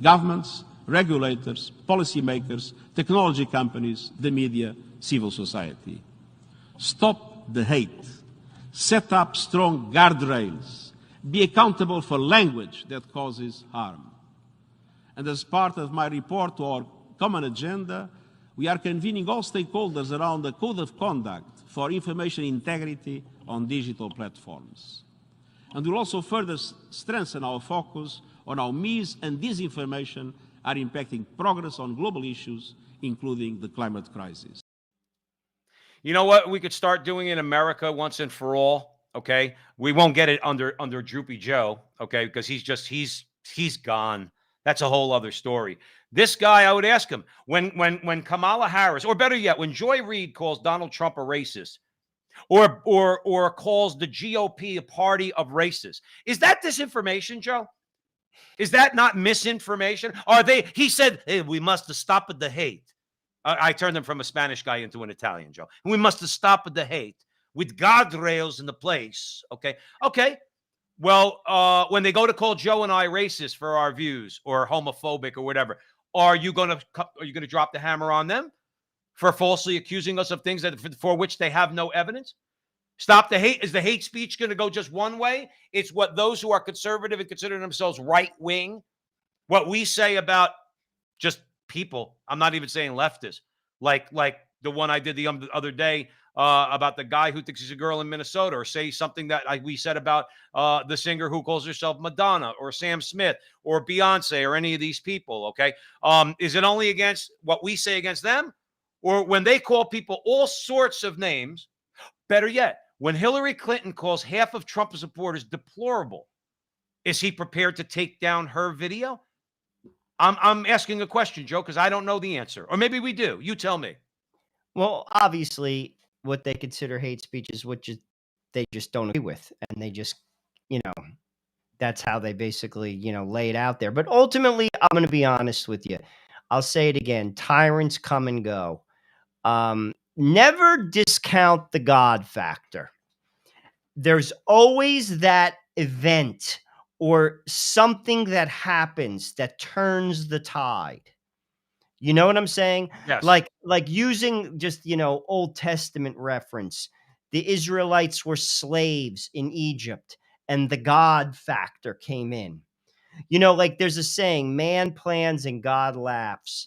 Governments, regulators, policymakers, technology companies, the media, civil society. Stop the hate. Set up strong guardrails. Be accountable for language that causes harm. And as part of my report to our common agenda, we are convening all stakeholders around a code of conduct for information integrity on digital platforms. And we'll also further strengthen our focus on how mis and disinformation are impacting progress on global issues, including the climate crisis. You know what? We could start doing in America once and for all. Okay, we won't get it under Droopy Joe. Okay, because he's gone. That's a whole other story. This guy, I would ask him when Kamala Harris, or better yet, when Joy Reid calls Donald Trump a racist, or calls the GOP a party of racists, is that disinformation, Joe? Is that not misinformation? Are they? He said, "Hey, we must stop the hate." I turned him from a Spanish guy into an Italian, Joe. We must stop the hate with guardrails in the place. Okay. Okay. Well, when they go to call Joe and I racist for our views or homophobic or whatever, are you going to drop the hammer on them for falsely accusing us of things that for which they have no evidence? Stop the hate. Is the hate speech going to go just one way? It's what those who are conservative and consider themselves right wing, what we say about just people. I'm not even saying leftists, like the one I did the other day about the guy who thinks he's a girl in Minnesota, or say something that we said about the singer who calls herself Madonna, or Sam Smith, or Beyonce, or any of these people. Okay, is it only against what we say against them, or when they call people all sorts of names? Better yet, when Hillary Clinton calls half of Trump supporters deplorable, is he prepared to take down her video? I'm asking a question, Joe, because I don't know the answer. Or maybe we do. You tell me. Well, obviously, what they consider hate speech is they just don't agree with, and they just, that's how they basically, lay it out there. But ultimately, I'm going to be honest with you. I'll say it again: tyrants come and go. Never discount the God factor. There's always that event or something that happens that turns the tide. You know what I'm saying? Yes. Like using just, Old Testament reference. The Israelites were slaves in Egypt and the God factor came in. Like there's a saying, man plans and God laughs.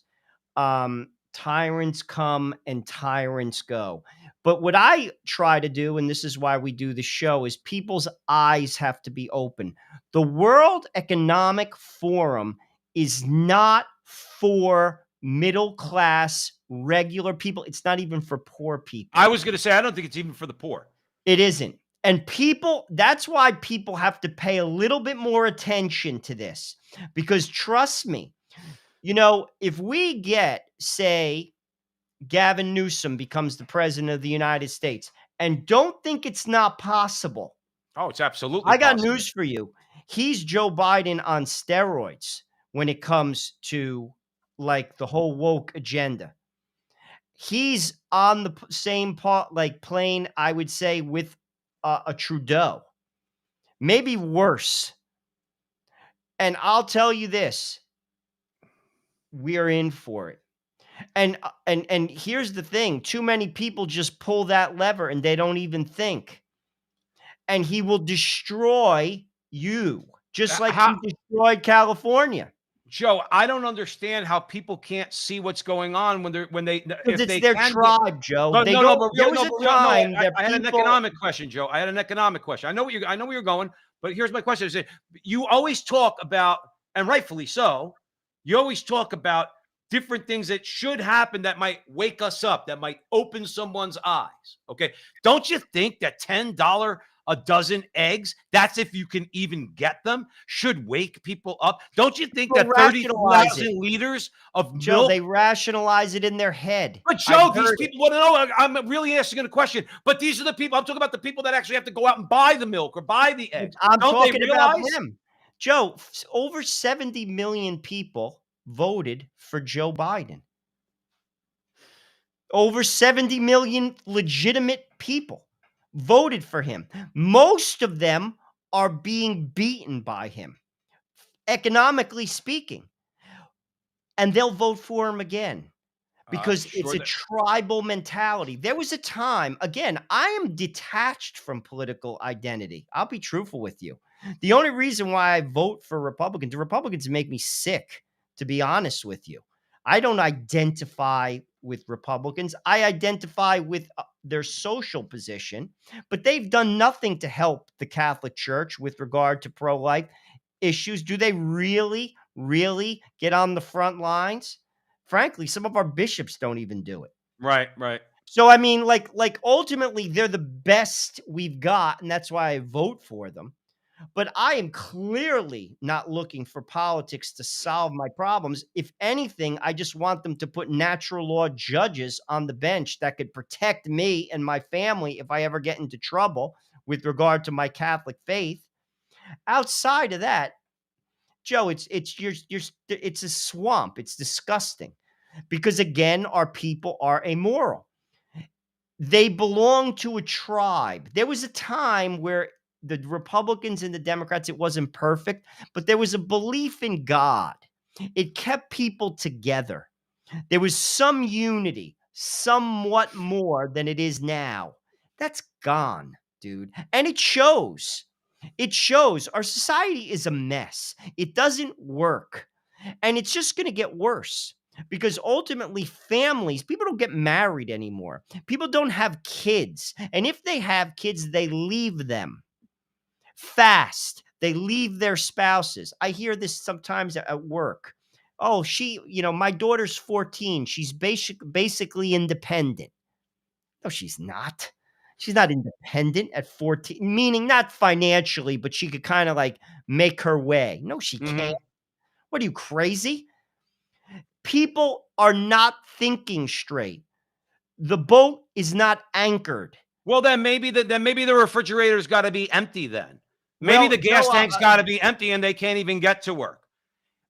Tyrants come and tyrants go. But what I try to do, and this is why we do the show, is people's eyes have to be open. The World Economic Forum is not for middle class, regular people. It's not even for poor people. I was going to say, I don't think it's even for the poor. It isn't. And that's why people have to pay a little bit more attention to this. Because trust me, if we get, say, Gavin Newsom becomes the president of the United States, and don't think it's not possible. Oh, it's absolutely I got possible. news for you. He's Joe Biden on steroids when it comes to like the whole woke agenda. He's on the same plane, I would say, with a Trudeau, maybe worse. And I'll tell you this: we are in for it. And here's the thing: too many people just pull that lever and they don't even think. And he will destroy you, just like he destroyed California. Joe, I don't understand how people can't see what's going on when Because it's their tribe, Joe. I had an people. economic question, Joe. I had an economic question. I know where you're going, but here's my question: you always talk about, and rightfully so, you always talk about different things that should happen that might wake us up, that might open someone's eyes. Okay, don't you think that $10 a dozen eggs, that's if you can even get them, should wake people up? Don't you think that 30,000 liters of Joe, milk, they rationalize it in their head? But Joe, these people want to know. I'm really asking a question. But these are the people. I'm talking about the people that actually have to go out and buy the milk or buy the eggs. I'm talking about them. Joe, over 70 million people voted for Joe Biden. Over 70 million legitimate people voted for him. Most of them are being beaten by him, economically speaking. And they'll vote for him again because it's a tribal mentality. There was a time, again, I am detached from political identity. I'll be truthful with you. The only reason why I vote for Republicans, the Republicans make me sick, to be honest with you. I don't identify with Republicans. I identify with their social position, but they've done nothing to help the Catholic Church with regard to pro-life issues. Do they really, really get on the front lines? Frankly, some of our bishops don't even do it. Right, right. So I mean, like ultimately, they're the best we've got, and that's why I vote for them. But I am clearly not looking for politics to solve my problems. If anything, I just want them to put natural law judges on the bench that could protect me and my family if I ever get into trouble with regard to my Catholic faith. Outside of that, Joe, it's a swamp. It's disgusting because again, our people are amoral. They belong to a tribe. There was a time where the Republicans and the Democrats, it wasn't perfect, but there was a belief in God. It kept people together. There was some unity, somewhat more than it is now. That's gone, dude. And it shows. It shows our society is a mess. It doesn't work. And it's just going to get worse because ultimately families, people don't get married anymore. People don't have kids. And if they have kids, they leave them fast. They leave their spouses. I hear this sometimes at work. Oh, my daughter's 14. She's basically independent. No, she's not. She's not independent at 14, meaning not financially, but she could kind of like make her way. No, she can't. What are you, crazy? People are not thinking straight. The boat is not anchored. Well, then maybe the refrigerator's got to be empty then. Maybe Well, the gas Joe, tank's got to be empty and they can't even get to work.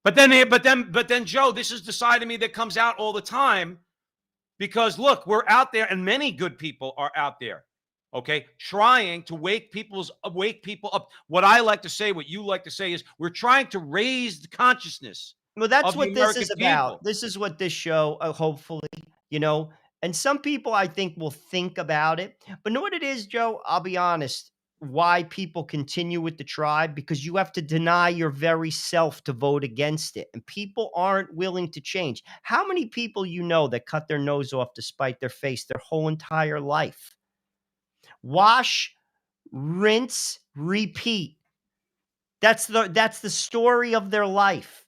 But then, Joe, this is the side of me that comes out all the time because look, we're out there and many good people are out there, okay, trying to wake people up. What I like to say, what you like to say is we're trying to raise the consciousness. Well, that's of the what this American is about. people. This is what this show, hopefully, and some people I think will think about it. But know what it is, Joe? I'll be honest. Why people continue with the tribe? Because you have to deny your very self to vote against it. And people aren't willing to change. How many people that cut their nose off to spite their face their whole entire life? Wash, rinse, repeat. That's the story of their life.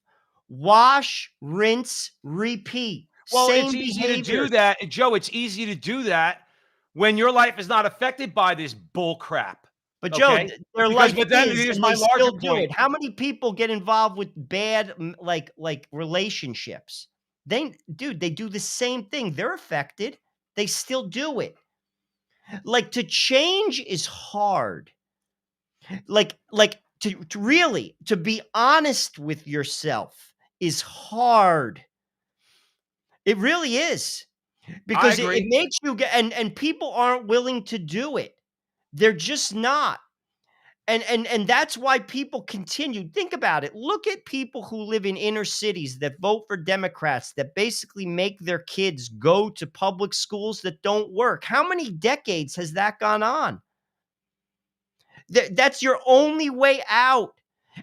Wash, rinse, repeat. Well, Same it's easy to do behaviors. that, Joe. It's easy to do that when your life is not affected by this bull crap. But Joe, Okay, their because life but then is, here's and my they still larger do point. it. How many people get involved with bad, like relationships? They do the same thing. They're affected. They still do it. Like to change is hard. Like to really to be honest with yourself is hard. It really is. I Because it agree. makes you get and people aren't willing to do it. They're just not. And that's why people continue. Think about it. Look at people who live in inner cities that vote for Democrats that basically make their kids go to public schools that don't work. How many decades has that gone on? That's your only way out.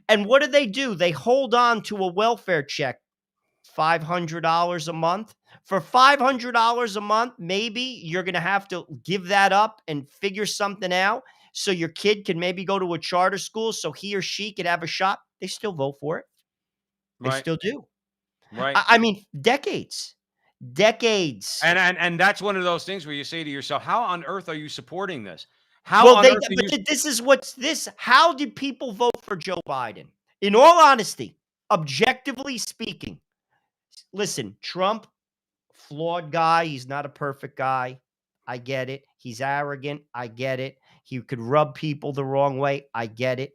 And what do? They hold on to a welfare check, $500 a month. For $500 a month, maybe you're going to have to give that up and figure something out so your kid can maybe go to a charter school so he or she could have a shot. They still vote for it. They Right. still do. Right. I mean, decades. Decades. And that's one of those things where you say to yourself, how on earth are you supporting this? How Well, on earth are you? this is what's this. How did people vote for Joe Biden? In all honesty, objectively speaking, listen, Trump, flawed guy. He's not a perfect guy. I get it. He's arrogant. I get it. He could rub people the wrong way. I get it.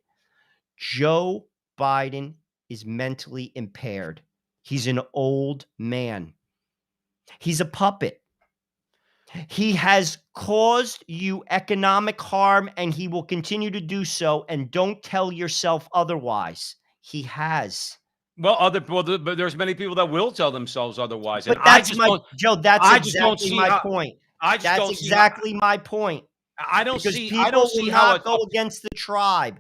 Joe Biden is mentally impaired. He's an old man. He's a puppet. He has caused you economic harm and he will continue to do so. And don't tell yourself otherwise. He has. But there's many people that will tell themselves otherwise, and But I that's just my don't. Joe. That's I just don't exactly see my how. point. I just That's don't see how. exactly my point. I don't Because see. people I don't see will how not go against the tribe.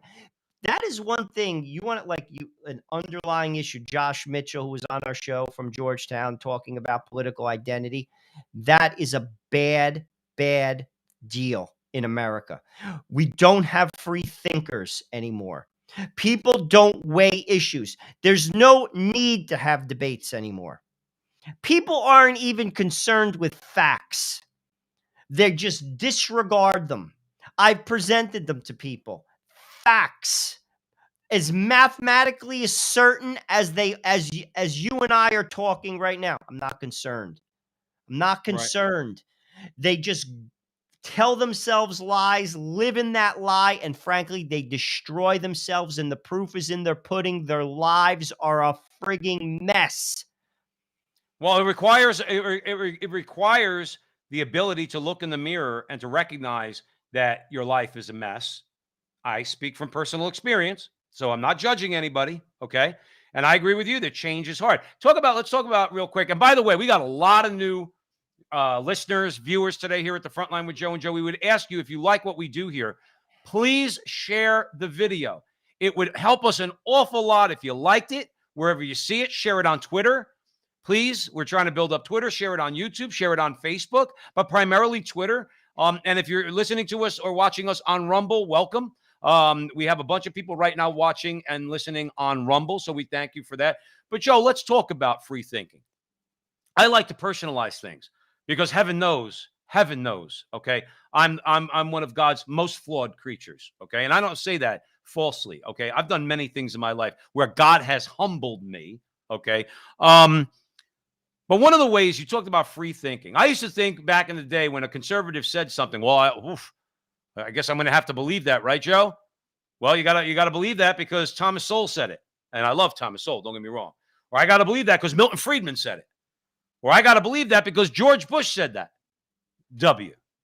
That is one thing you want to an underlying issue. Josh Mitchell, who was on our show from Georgetown talking about political identity, that is a bad, bad deal in America. We don't have free thinkers anymore. People don't weigh issues. There's no need to have debates anymore. People aren't even concerned with facts. They just disregard them. I've presented them to people. Facts as mathematically as certain as you and I are talking right now. I'm not concerned. I'm not Right. concerned. They just tell themselves lies, live in that lie, and frankly, they destroy themselves. And the proof is in their pudding. Their lives are a frigging mess. Well, it requires the ability to look in the mirror and to recognize that your life is a mess. I speak from personal experience, so I'm not judging anybody, okay? And I agree with you that change is hard. Let's talk about real quick. And by the way, we got a lot of new listeners, viewers today here at the Frontline with Joe and Joe. We would ask you, if you like what we do here, please share the video. It would help us an awful lot if you liked it. Wherever you see it, share it on Twitter. Please, we're trying to build up Twitter. Share it on YouTube. Share it on Facebook, but primarily Twitter. And if you're listening to us or watching us on Rumble, welcome. We have a bunch of people right now watching and listening on Rumble, so we thank you for that. But Joe, let's talk about free thinking. I like to personalize things because heaven knows, okay, I'm one of God's most flawed creatures, okay, and I don't say that falsely, okay. I've done many things in my life where God has humbled me, okay. But one of the ways you talked about free thinking, I used to think back in the day when a conservative said something, well, I guess I'm going to have to believe that, right, Joe? Well, you gotta believe that because Thomas Sowell said it, and I love Thomas Sowell. Don't get me wrong. Or I gotta believe that because Milton Friedman said it. Or I gotta believe that because George Bush said that.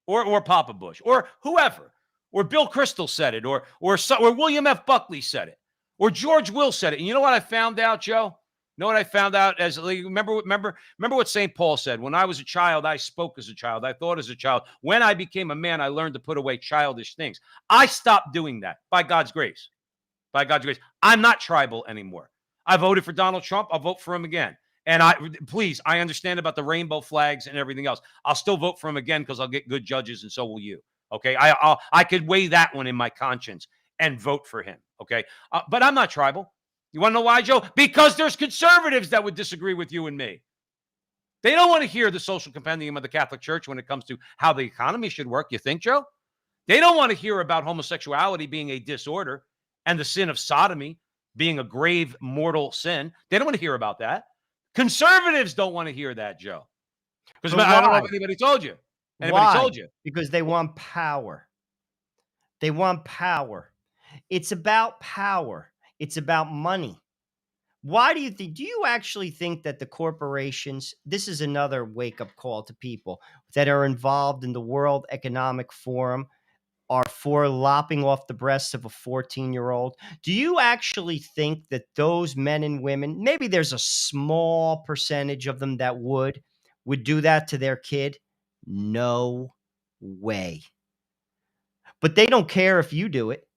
Or Papa Bush or whoever. Or Bill Kristol said it. Or William F. Buckley said it. Or George Will said it. And you know what I found out, Joe? Know what I found out as remember what St. Paul said. When I was a child, I spoke as a child. I thought as a child. When I became a man, I learned to put away childish things. I stopped doing that by God's grace. By God's grace. I'm not tribal anymore. I voted for Donald Trump. I'll vote for him again. And I understand about the rainbow flags and everything else. I'll still vote for him again because I'll get good judges, and so will you. Okay, I could weigh that one in my conscience and vote for him. Okay, but I'm not tribal. You want to know why, Joe? Because there's conservatives that would disagree with you and me. They don't want to hear the social compendium of the Catholic Church when it comes to how the economy should work. You think, Joe? They don't want to hear about homosexuality being a disorder and the sin of sodomy being a grave mortal sin. They don't want to hear about that. Conservatives don't want to hear that, Joe. Because I don't know if anybody told you. Anybody told you? Because they want power. They want power. It's about power. It's about money. Why do you actually think that the corporations, this is another wake-up call to people that are involved in the World Economic Forum, are for lopping off the breasts of a 14-year-old? Do you actually think that those men and women, maybe there's a small percentage of them that would do that to their kid? No way. But they don't care if you do it.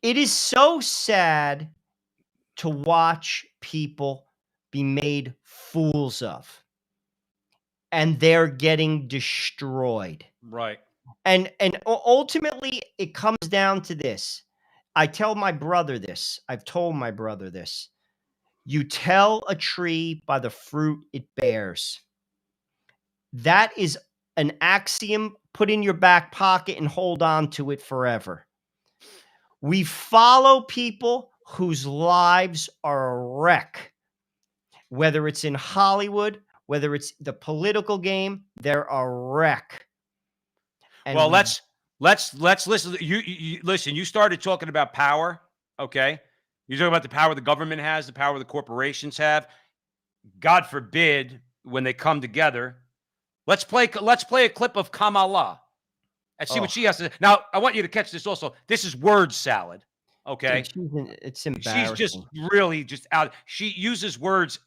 It is so sad to watch people be made fools of, and they're getting destroyed. Right. And ultimately, it comes down to this. I tell my brother this. I've told my brother this. You tell a tree by the fruit it bears. That is an axiom. Put in your back pocket and hold on to it forever. We follow people whose lives are a wreck. Whether it's in Hollywood, whether it's the political game, they're a wreck. And well, let's listen. You listen. You started talking about power. Okay, you're talking about the power the government has, the power the corporations have. God forbid when they come together. Let's play a clip of Kamala and see what she has to say. Now, I want you to catch this also. This is word salad. Okay, dude, it's embarrassing. She's just really just out. She uses words.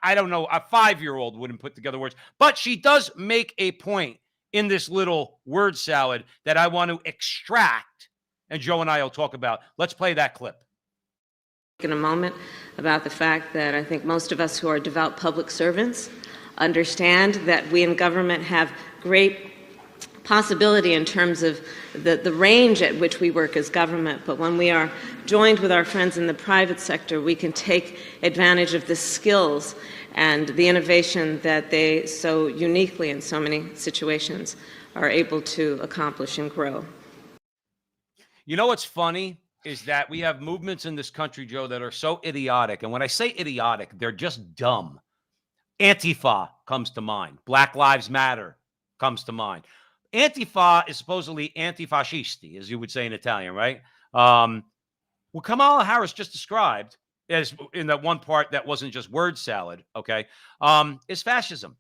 I don't know. A 5-year-old wouldn't put together words, but she does make a point in this little word salad that I want to extract and Joe and I will talk about. Let's play that clip. In a moment about the fact that I think most of us who are devout public servants understand that we in government have great possibility in terms of the range at which we work as government, but when we are joined with our friends in the private sector, we can take advantage of the skills and the innovation that they so uniquely in so many situations are able to accomplish and grow. You know what's funny is that we have movements in this country, Joe, that are so idiotic. And when I say idiotic, they're just dumb. Antifa comes to mind. Black Lives Matter comes to mind. Antifa is supposedly antifascisti, as you would say in Italian, right? What Kamala Harris just described, as in that one part that wasn't just word salad, okay, is fascism,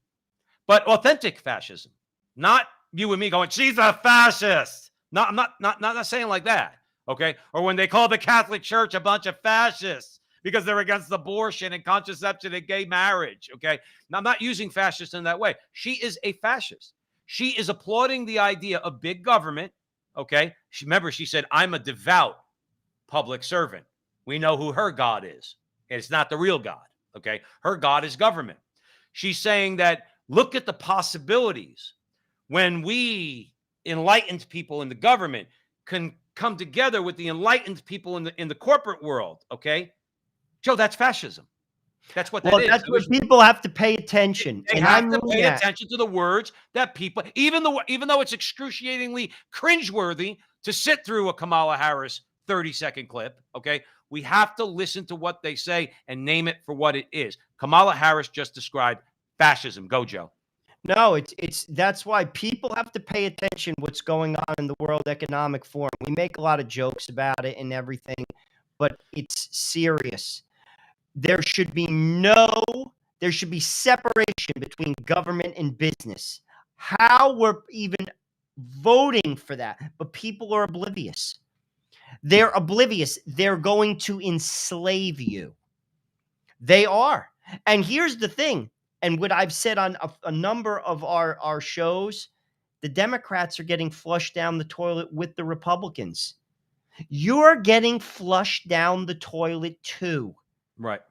but authentic fascism. Not you and me going, she's a fascist. No, I'm not saying like that, okay? Or when they call the Catholic Church a bunch of fascists because they're against abortion and contraception and gay marriage, okay? Now, I'm not using fascist in that way. She is a fascist. She is applauding the idea of big government, okay? Remember, she said, I'm a devout public servant. We know who her God is. It's not the real God, okay? Her God is government. She's saying that look at the possibilities when we enlightened people in the government can come together with the enlightened people in the corporate world, okay? Joe, that's fascism. That's what that is. That's what people have to pay attention. They have to pay attention to the words that people, even though it's excruciatingly cringeworthy to sit through a Kamala Harris 30-second clip, okay? We have to listen to what they say and name it for what it is. Kamala Harris just described fascism. Go, Joe. No, that's why people have to pay attention what's going on in the World Economic Forum. We make a lot of jokes about it and everything, but it's serious. There should be separation between government and business. How we're even voting for that, but people are oblivious. They're oblivious. They're going to enslave you. They are. And here's the thing. And what I've said on a number of our shows, the Democrats are getting flushed down the toilet with the Republicans. You're getting flushed down the toilet too. Right.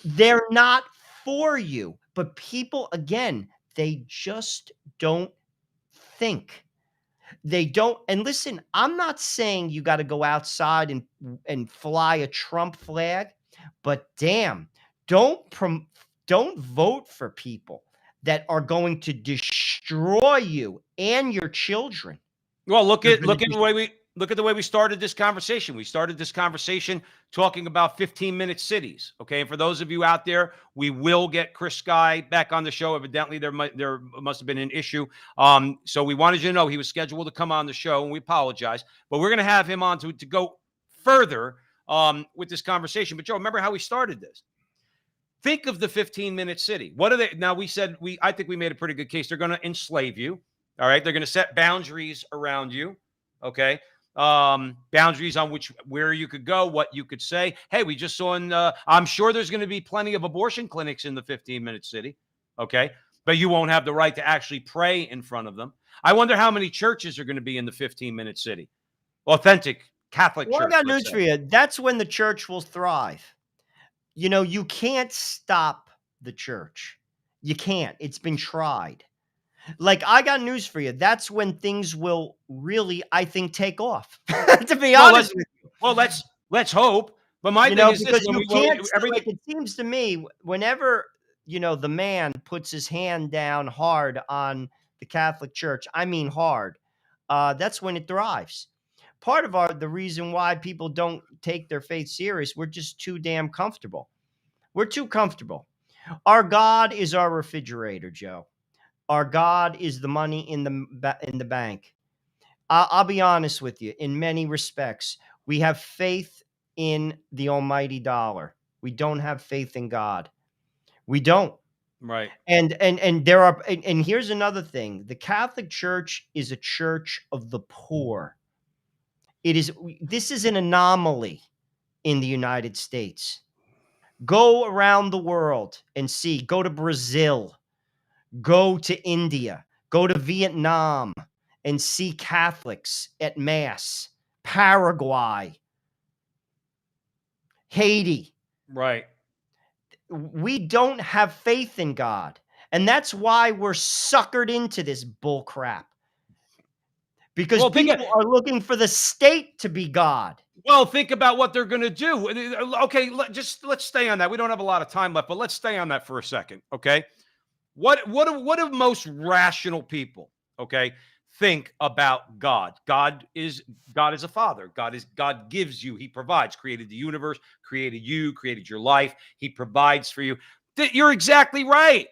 They're not for you. But people, again, they just don't think. They don't. And listen, I'm not saying you got to go outside and fly a Trump flag, but damn, don't vote for people that are going to destroy you and your children. Well, look at the way we started this conversation. We started this conversation talking about 15-minute cities. Okay, and for those of you out there, we will get Chris Sky back on the show. Evidently, there must have been an issue. So we wanted you to know he was scheduled to come on the show, and we apologize. But we're going to have him on to go further with this conversation. But Joe, remember how we started this? Think of the 15-minute city. What are they? Now, I think we made a pretty good case. They're going to enslave you. All right. They're going to set boundaries around you. Okay. Boundaries on where you could go, what you could say. Hey, we just saw I'm sure there's going to be plenty of abortion clinics in the 15-minute city. Okay. But you won't have the right to actually pray in front of them. I wonder how many churches are going to be in the 15-minute city. Authentic Catholic church. I got news for you. That's when the church will thrive. You know, you can't stop the church. You can't. It's been tried. Like, I got news for you. That's when things will really, I think, take off. To be honest with you. Well, let's hope. But my thing is this: it seems to me, whenever the man puts his hand down hard on the Catholic Church, I mean hard, that's when it thrives. Part of the reason why people don't take their faith serious, we're just too damn comfortable. We're too comfortable. Our God is our refrigerator, Joe. Our God is the money in the bank. I'll be honest with you. In many respects, we have faith in the almighty dollar. We don't have faith in God. We don't. Right. And there are. And here's another thing: the Catholic Church is a church of the poor. This is an anomaly in the United States. Go around the world and see. Go to Brazil. Go to India. Go to Vietnam and see Catholics at Mass. Paraguay, Haiti. Right. We don't have faith in God. And that's why we're suckered into this bull crap. Because Well, people are looking for the state to be God. Well, think about what they're going to do. Okay, let's stay on that. We don't have a lot of time left, but let's stay on that for a second. Okay, what do most rational people, okay, think about God? God is a father. God gives you. He provides. Created the universe. Created you. Created your life. He provides for you. You're exactly right.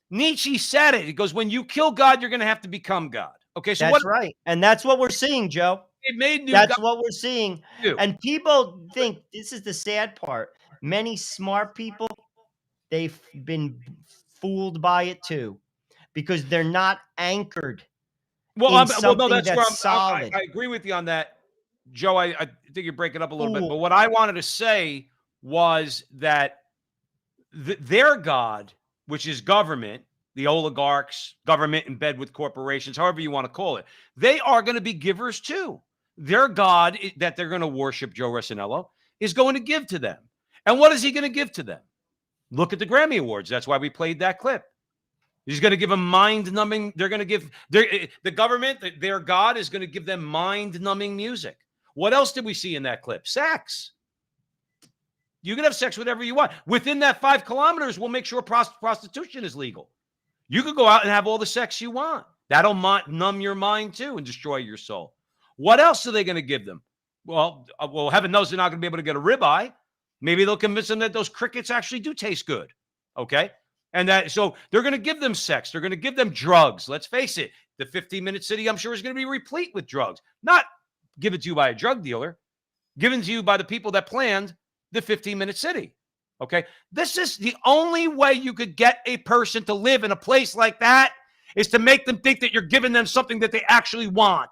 Nietzsche said it. He goes, when you kill God, you're going to have to become God. Okay, so That's right. And that's what we're seeing, Joe. it made new That's God what we're seeing. do. And people think this is the sad part. Many smart people, they've been fooled by it too, because they're not anchored Well, in no, something that's where that's solid. I agree with you on that, Joe. I think you're breaking up a little bit. Fool. But what I wanted to say was that their God, which is government, the oligarchs, government in bed with corporations, however you want to call it, they are going to be givers too. Their God that they're going to worship, Joe Resinello, is going to give to them. And what is he going to give to them? Look at the Grammy Awards. That's why we played that clip. He's going to give them mind-numbing. They're going to give the government, their God is going to give them mind-numbing music. What else did we see in that clip? Sex. You can have sex whatever you want. Within that 5 kilometers, we'll make sure prostitution is legal. You could go out and have all the sex you want. That'll numb your mind too and destroy your soul. What else are they going to give them? Well, heaven knows they're not going to be able to get a ribeye. Maybe they'll convince them that those crickets actually do taste good. Okay? And so they're going to give them sex. They're going to give them drugs. Let's face it. The 15-minute city, I'm sure, is going to be replete with drugs. Not given to you by a drug dealer, given to you by the people that planned the 15-minute city. Okay? This is the only way you could get a person to live in a place like that is to make them think that you're giving them something that they actually want.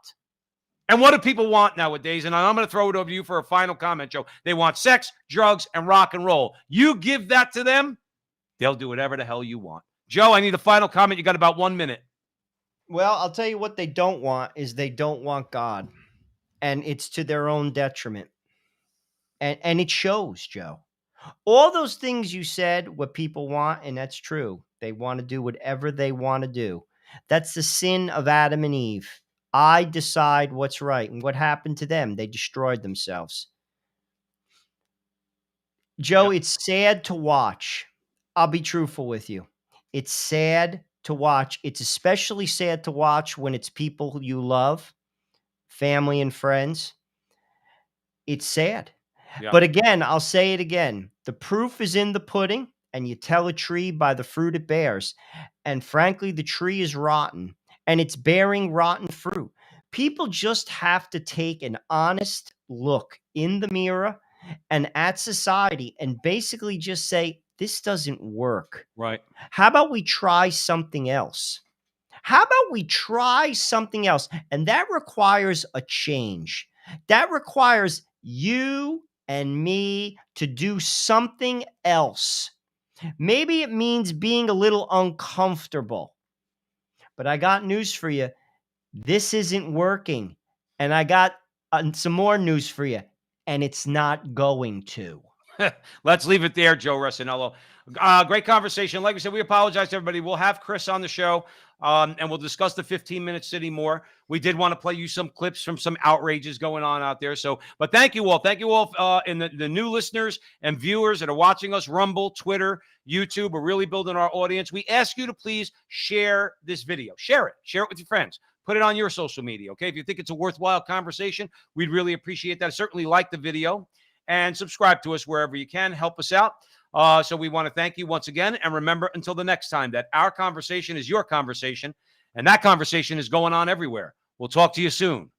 And what do people want nowadays? And I'm going to throw it over to you for a final comment, Joe. They want sex, drugs, and rock and roll. You give that to them, they'll do whatever the hell you want. Joe, I need a final comment. You got about 1 minute. Well, I'll tell you what they don't want is they don't want God. And it's to their own detriment. And it shows, Joe. All those things you said, what people want, and that's true. They want to do whatever they want to do. That's the sin of Adam and Eve. I decide what's right. And what happened to them? They destroyed themselves. Joe, It's sad to watch. I'll be truthful with you. It's sad to watch. It's especially sad to watch when it's people who you love, family and friends. It's sad. Yeah. But again, I'll say it again. The proof is in the pudding, and you tell a tree by the fruit it bears. And frankly, the tree is rotten, and it's bearing rotten fruit. People just have to take an honest look in the mirror and at society and basically just say, this doesn't work. Right. How about we try something else? How about we try something else? And that requires a change. That requires you and me to do something else. Maybe it means being a little uncomfortable. But I got news for you. This isn't working. And I got some more news for you. And it's not going to. Let's leave it there, Joe Resinello. Great conversation. Like we said, we apologize to everybody. We'll have Chris on the show, and we'll discuss the 15-minute city more. We did want to play you some clips from some outrages going on out there. So, but thank you all. Thank you all, and the new listeners and viewers that are watching us, Rumble, Twitter, YouTube. We're really building our audience. We ask you to please share this video. Share it with your friends. Put it on your social media, okay? If you think it's a worthwhile conversation, we'd really appreciate that. Certainly like the video. And subscribe to us wherever you can. Help us out. So we want to thank you once again. And remember, until the next time, that our conversation is your conversation. And that conversation is going on everywhere. We'll talk to you soon.